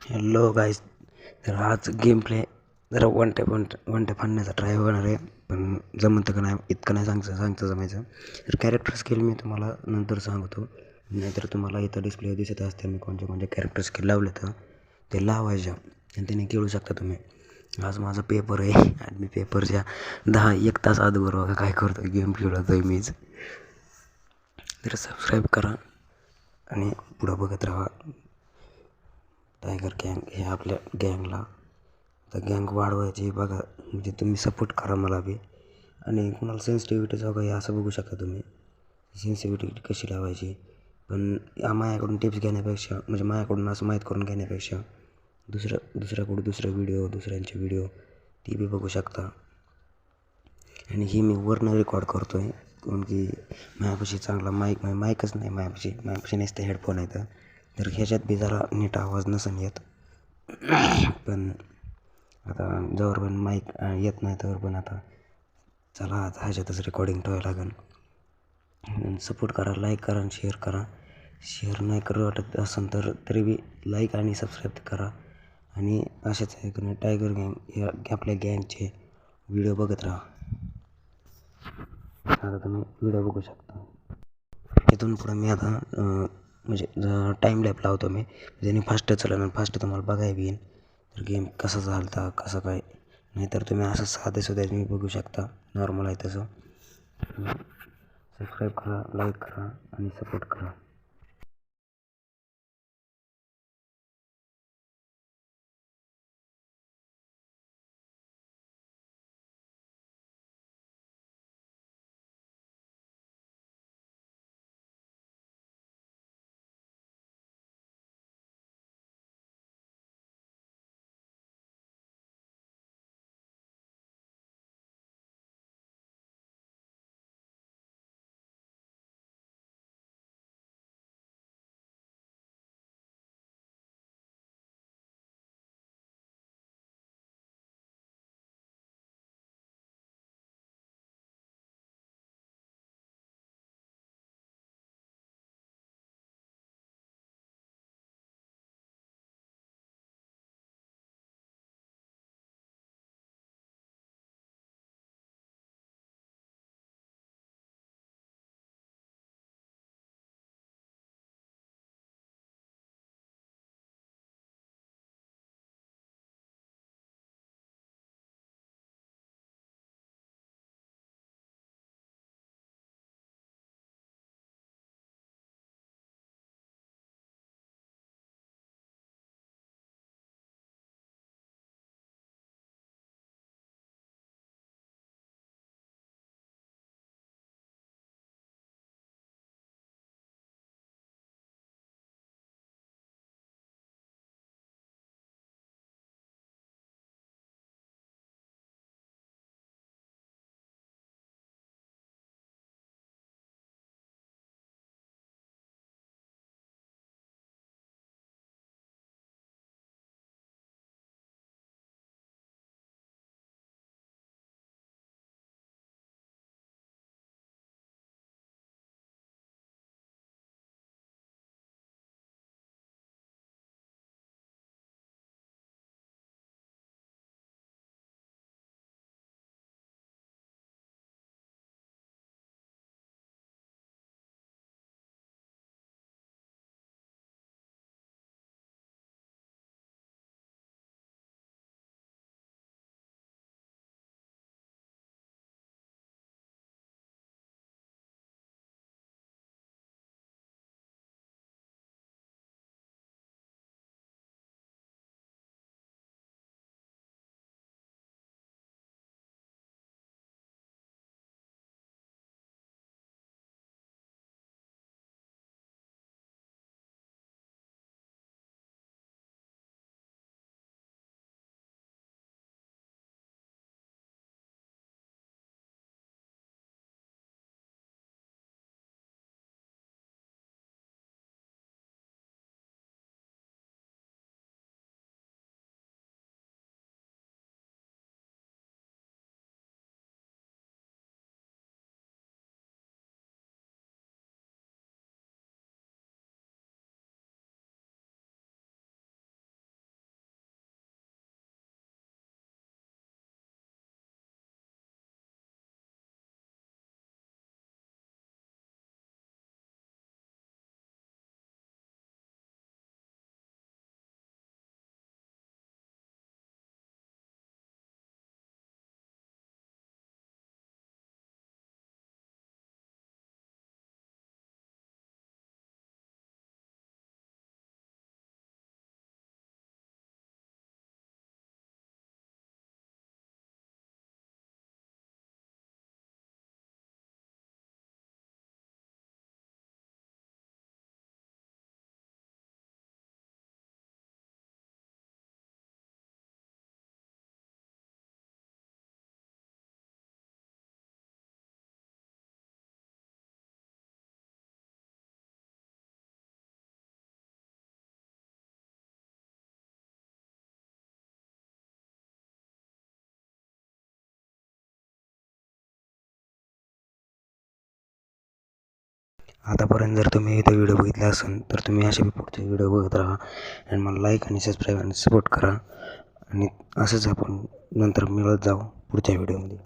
Hello guys. तर आज game play जरा वन टॅप आणण्याचा ट्राय होणार आहे, पण जमतं का नाही इतकं नाही सांगतं जमायचं. तर कॅरेक्टर स्किल मी तुम्हाला नंतर सांगतो, नाहीतर तुम्हाला इथं डिस्प्ले दिसत असते मी कोणते कॅरेक्टर स्किल लावले तर ते लावायच्या आणि त्याने खेळू शकता तुम्ही. आज माझा पेपर आहे आणि मी पेपरच्या 1 तास अगोदर बघा काय करतो, गेम खेळतो आहे मीच. तर सबस्क्राईब करा आणि पुढं बघत राहा. टायगर गँग हे आपल्या गँगला तर गँग वाढवायची बघा, म्हणजे तुम्ही सपोर्ट करा मला बी. आणि कुणाला सेन्सिटिव्हिटीचं वगैरे असं बघू शकता तुम्ही, सेन्सिटिव्हिटी कशी लावायची. पण माझ्याकडून टिप्स घेण्यापेक्षा, म्हणजे माझ्याकडून असं माहीत करून घेण्यापेक्षा दुसऱ्यांचे व्हिडिओ ती बी बघू शकता. आणि ही मी वरनं रेकॉर्ड करतो आहे, कारण की माझ्यापाशी चांगला माईकच नाही, माझ्यापाशी नसतं हेडफोन आहे. तर ह्याच्यात बी जरा नीट आवाज नसन येत. पण आता जवळ पण माईक येत नाही तर पण आता चला आता ह्याच्यातच रेकॉर्डिंग ठेवावं लागेल. सपोर्ट करा, लाईक करा आणि शेअर करा. शेअर नाही करू वाटत असेल तर तरी बी लाईक आणि सबस्क्राईब करा. आणि असेच आहे टायगर गँग या आपल्या गँगचे व्हिडिओ बघत राहा. आता तुम्ही व्हिडिओ बघू शकता. इथून पुढं मी आता म्हणजे टाईम लॅप लावतो मी, ज्याने फास्ट चालेल आणि फास्ट तुम्हाला बघायला येईल. तर गेम कसा चालता कसं काय, नाहीतर तुम्ही असं साधे मी बघू शकता, नॉर्मल आहे तसं. सबस्क्राईब करा, लाईक करा आणि सपोर्ट करा. आतापर्यंत जर तुम्ही इथं व्हिडिओ बघितला असेल तर तुम्ही असे पुढचे व्हिडिओ बघत राहा आणि मला लाईक आणि सबस्क्राईब आणि सपोर्ट करा आणि असंच आपण नंतर मिळत जाऊ पुढच्या व्हिडिओमध्ये.